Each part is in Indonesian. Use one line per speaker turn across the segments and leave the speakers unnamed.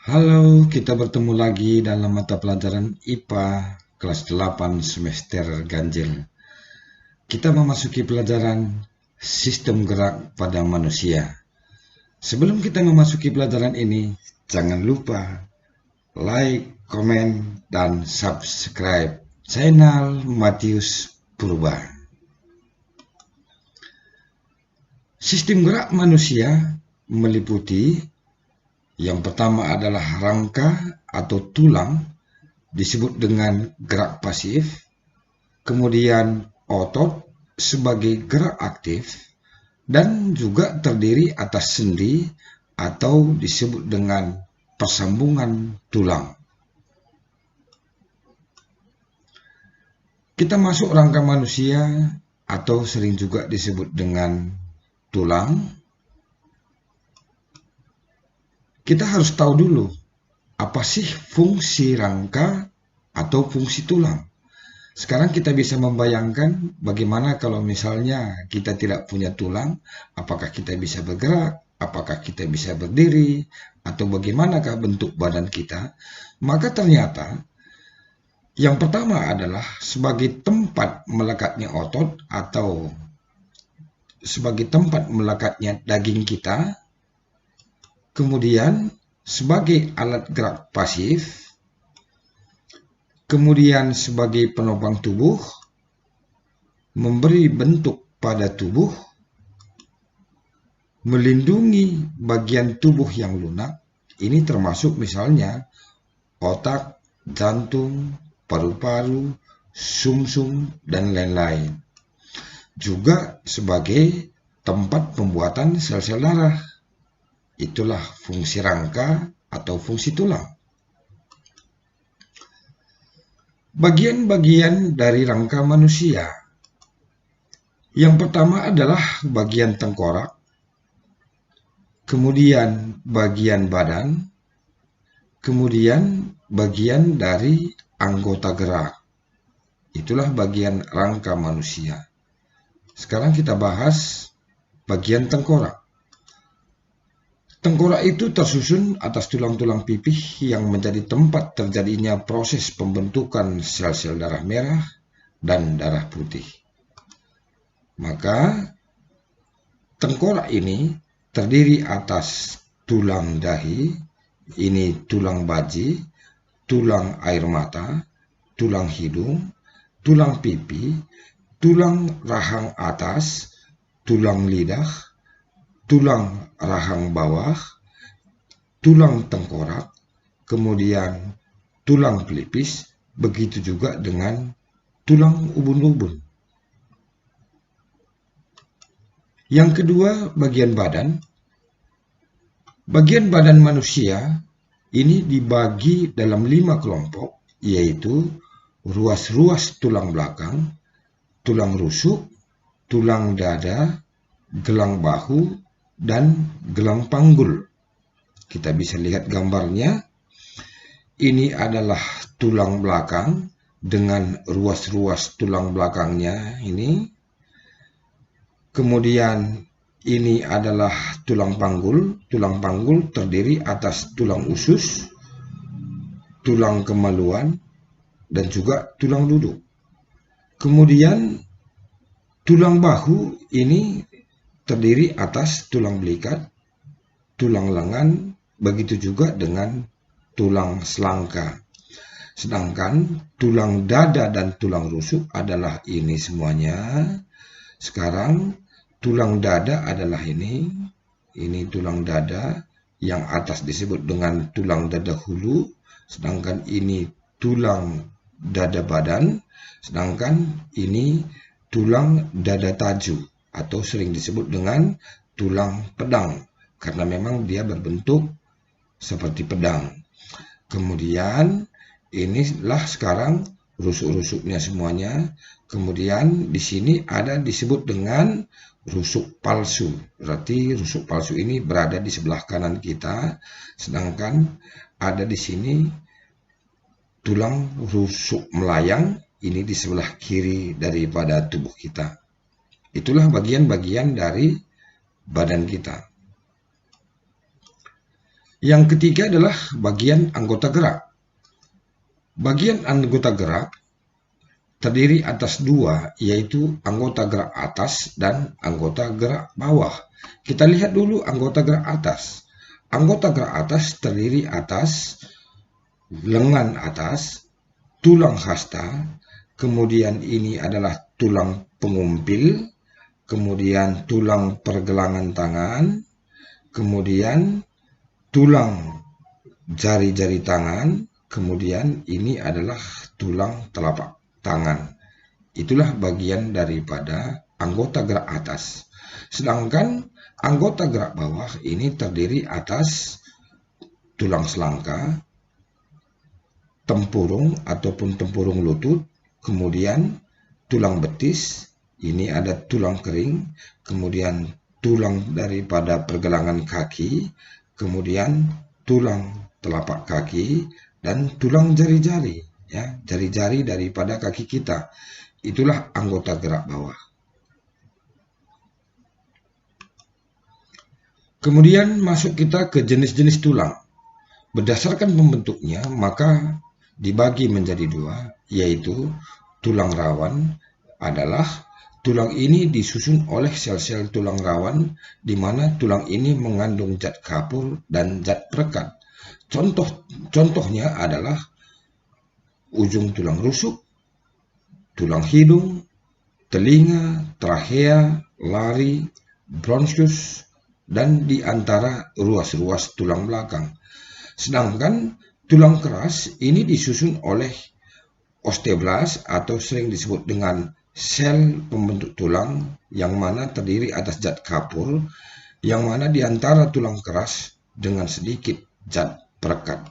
Halo, kita bertemu lagi dalam mata pelajaran IPA kelas 8 semester ganjil. Kita memasuki pelajaran sistem gerak pada manusia. Sebelum kita memasuki pelajaran ini, jangan lupa like, komen, dan subscribe channel Matius Purba. Sistem gerak manusia meliputi yang pertama adalah rangka atau tulang, disebut dengan gerak pasif, kemudian otot sebagai gerak aktif, dan juga terdiri atas sendi atau disebut dengan persambungan tulang. Kita masuk rangka manusia atau sering juga disebut dengan tulang. Kita harus tahu dulu apa sih fungsi rangka atau fungsi tulang. Sekarang kita bisa membayangkan bagaimana kalau misalnya kita tidak punya tulang, apakah kita bisa bergerak, apakah kita bisa berdiri, atau bagaimanakah bentuk badan kita. Maka ternyata yang pertama adalah sebagai tempat melekatnya otot atau sebagai tempat melekatnya daging kita, kemudian sebagai alat gerak pasif, kemudian sebagai penopang tubuh, memberi bentuk pada tubuh, melindungi bagian tubuh yang lunak, ini termasuk misalnya otak, jantung, paru-paru, sumsum, dan lain-lain. Juga sebagai tempat pembuatan sel-sel darah. Itulah fungsi rangka atau fungsi tulang. Bagian-bagian dari rangka manusia. Yang pertama adalah bagian tengkorak, kemudian bagian badan, kemudian bagian dari anggota gerak. Itulah bagian rangka manusia. Sekarang kita bahas bagian tengkorak. Tengkorak itu tersusun atas tulang-tulang pipih yang menjadi tempat terjadinya proses pembentukan sel-sel darah merah dan darah putih. Maka tengkorak ini terdiri atas tulang dahi, ini tulang baji, tulang air mata, tulang hidung, tulang pipi, tulang rahang atas, tulang lidah, tulang rahang bawah, tulang tengkorak, kemudian tulang pelipis, begitu juga dengan tulang ubun-ubun. Yang kedua, bagian badan. Bagian badan manusia ini dibagi dalam 5 kelompok, yaitu ruas-ruas tulang belakang, tulang rusuk, tulang dada, gelang bahu, dan gelang panggul. Kita bisa lihat gambarnya. Ini adalah tulang belakang dengan ruas-ruas tulang belakangnya ini. Kemudian ini adalah tulang panggul. Tulang panggul terdiri atas tulang usus, tulang kemaluan, dan juga tulang duduk. Kemudian tulang bahu ini terdiri atas tulang belikat, tulang lengan, begitu juga dengan tulang selangka. Sedangkan tulang dada dan tulang rusuk adalah ini semuanya. Sekarang tulang dada adalah ini tulang dada, yang atas disebut dengan tulang dada hulu, sedangkan ini tulang dada badan, sedangkan ini tulang dada taju, atau sering disebut dengan tulang pedang, karena memang dia berbentuk seperti pedang. Kemudian inilah sekarang rusuk-rusuknya semuanya. Kemudian di sini ada disebut dengan rusuk palsu. Berarti rusuk palsu ini berada di sebelah kanan kita, sedangkan ada di sini tulang rusuk melayang ini di sebelah kiri daripada tubuh kita. Itulah bagian-bagian dari badan kita. Yang ketiga adalah bagian anggota gerak. Bagian anggota gerak terdiri atas dua, yaitu anggota gerak atas dan anggota gerak bawah. Kita lihat dulu anggota gerak atas. Anggota gerak atas terdiri atas lengan atas, tulang hasta, kemudian ini adalah tulang pengumpil, kemudian tulang pergelangan tangan, kemudian tulang jari-jari tangan, kemudian ini adalah tulang telapak tangan. Itulah bagian daripada anggota gerak atas. Sedangkan anggota gerak bawah ini terdiri atas tulang selangka, tempurung ataupun tempurung lutut, kemudian tulang betis, ini ada tulang kering, kemudian tulang daripada pergelangan kaki, kemudian tulang telapak kaki, dan tulang jari-jari, ya, jari-jari daripada kaki kita. Itulah anggota gerak bawah. Kemudian masuk kita ke jenis-jenis tulang. Berdasarkan pembentuknya, maka dibagi menjadi dua, yaitu tulang rawan adalah tulang ini disusun oleh sel-sel tulang rawan, di mana tulang ini mengandung zat kapur dan zat perekat. Contohnya adalah ujung tulang rusuk, tulang hidung, telinga, trachea, lari, bronchus, dan di antara ruas-ruas tulang belakang. Sedangkan tulang keras ini disusun oleh osteoblast atau sering disebut dengan sel pembentuk tulang, yang mana terdiri atas zat kapur, yang mana di antara tulang keras dengan sedikit zat perekat.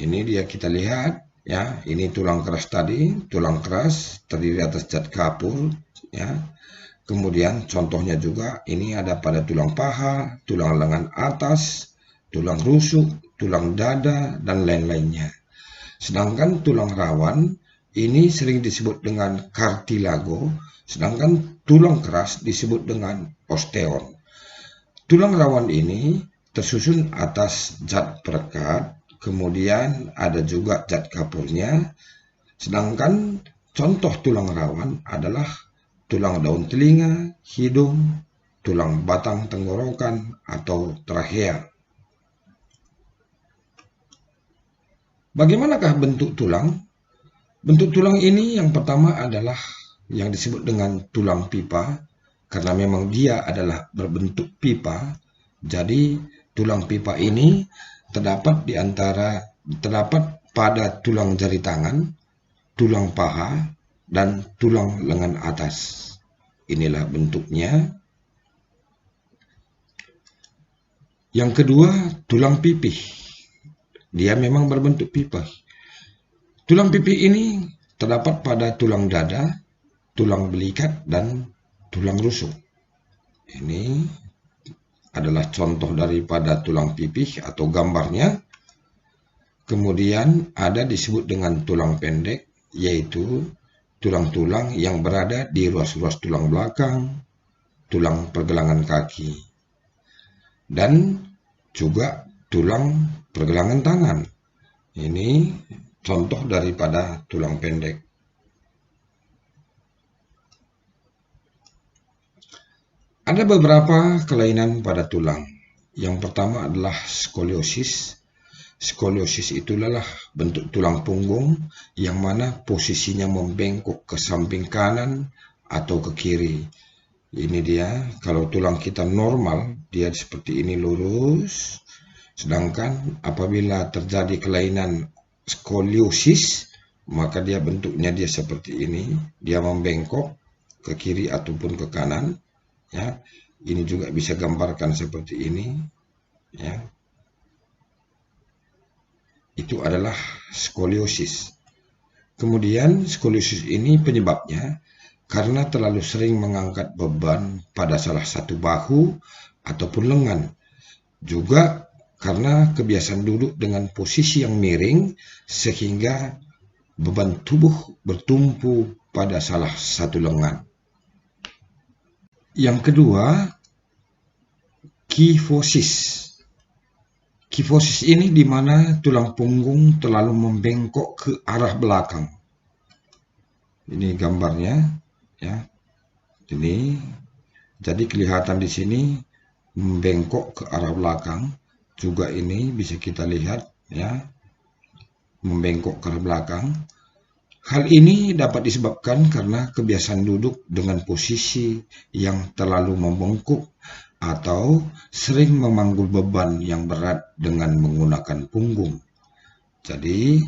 Ini dia kita lihat, ya, ini tulang keras tadi, tulang keras terdiri atas zat kapur, ya. Kemudian contohnya juga ini ada pada tulang paha, tulang lengan atas, tulang rusuk, tulang dada, dan lain-lainnya. Sedangkan tulang rawan ini sering disebut dengan kartilago, sedangkan tulang keras disebut dengan osteon. Tulang rawan ini tersusun atas zat perekat, kemudian ada juga zat kapurnya, sedangkan contoh tulang rawan adalah tulang daun telinga, hidung, tulang batang tenggorokan, atau trachea. Bagaimanakah bentuk tulang? Bentuk tulang ini yang pertama adalah yang disebut dengan tulang pipa, karena memang dia adalah berbentuk pipa. Jadi tulang pipa ini terdapat pada tulang jari tangan, tulang paha, dan tulang lengan atas. Inilah bentuknya. Yang kedua, tulang pipih. Dia memang berbentuk pipa. Tulang pipih ini terdapat pada tulang dada, tulang belikat, dan tulang rusuk. Ini adalah contoh daripada tulang pipih atau gambarnya. Kemudian ada disebut dengan tulang pendek, yaitu tulang-tulang yang berada di ruas-ruas tulang belakang, tulang pergelangan kaki, dan juga tulang pergelangan tangan. Ini contoh daripada tulang pendek. Ada beberapa kelainan pada tulang. Yang pertama adalah skoliosis. Skoliosis itulah bentuk tulang punggung yang mana posisinya membengkok ke samping kanan atau ke kiri. Ini dia, kalau tulang kita normal, dia seperti ini lurus. Sedangkan apabila terjadi kelainan skoliosis, maka dia bentuknya dia seperti ini. Dia membengkok ke kiri ataupun ke kanan. Ya, ini juga bisa gambarkan seperti ini. Ya. Itu adalah skoliosis. Kemudian skoliosis ini penyebabnya karena terlalu sering mengangkat beban pada salah satu bahu ataupun lengan. Juga karena kebiasaan duduk dengan posisi yang miring sehingga beban tubuh bertumpu pada salah satu lengan. Yang kedua, kifosis. Kifosis ini di mana tulang punggung terlalu membengkok ke arah belakang. Ini gambarnya, ya. Ini jadi kelihatan di sini membengkok ke arah belakang. Juga ini bisa kita lihat, ya, membengkok ke arah belakang. Hal ini dapat disebabkan karena kebiasaan duduk dengan posisi yang terlalu membungkuk atau sering memanggul beban yang berat dengan menggunakan punggung. Jadi,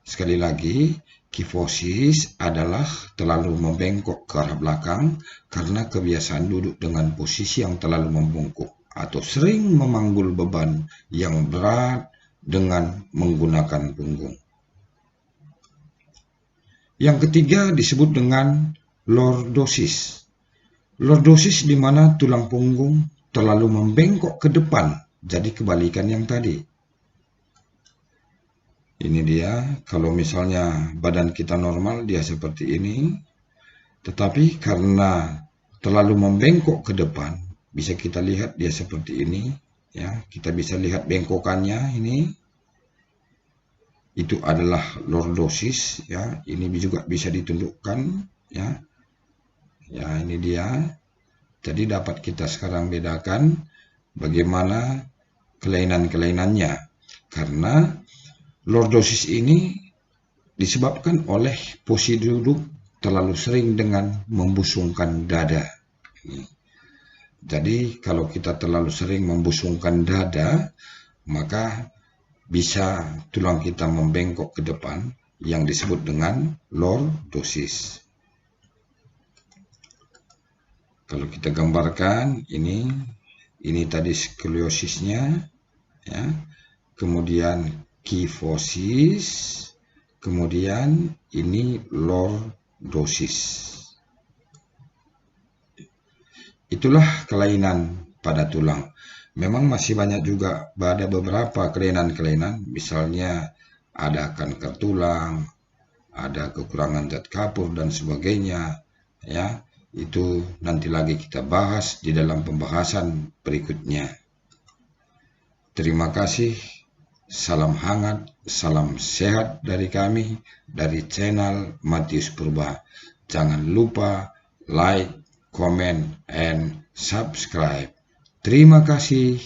sekali lagi, kifosis adalah terlalu membengkok ke arah belakang karena kebiasaan duduk dengan posisi yang terlalu membungkuk atau sering memanggul beban yang berat dengan menggunakan punggung. Yang ketiga disebut dengan lordosis. Lordosis di mana tulang punggung terlalu membengkok ke depan, jadi kebalikan yang tadi. Ini dia, kalau misalnya badan kita normal, dia seperti ini. Tetapi karena terlalu membengkok ke depan, bisa kita lihat dia seperti ini. Ya, kita bisa lihat bengkokannya ini. Itu adalah lordosis, ya. Ini juga bisa ditunjukkan, ya. Ya, ini dia. Jadi dapat kita sekarang bedakan bagaimana kelainan-kelainannya. Karena lordosis ini disebabkan oleh posisi duduk terlalu sering dengan membusungkan dada. Jadi kalau kita terlalu sering membusungkan dada, maka bisa tulang kita membengkok ke depan yang disebut dengan lordosis. Kalau kita gambarkan ini tadi skoliosisnya, ya. Kemudian kifosis, kemudian ini lordosis. Itulah kelainan pada tulang. Memang masih banyak juga, ada beberapa kelainan-kelainan, misalnya ada kanker tulang, ada kekurangan zat kapur dan sebagainya, ya. Itu nanti lagi kita bahas di dalam pembahasan berikutnya. Terima kasih, salam hangat, salam sehat dari kami, dari channel Matius Purba. Jangan lupa like, comment, and subscribe. Terima kasih.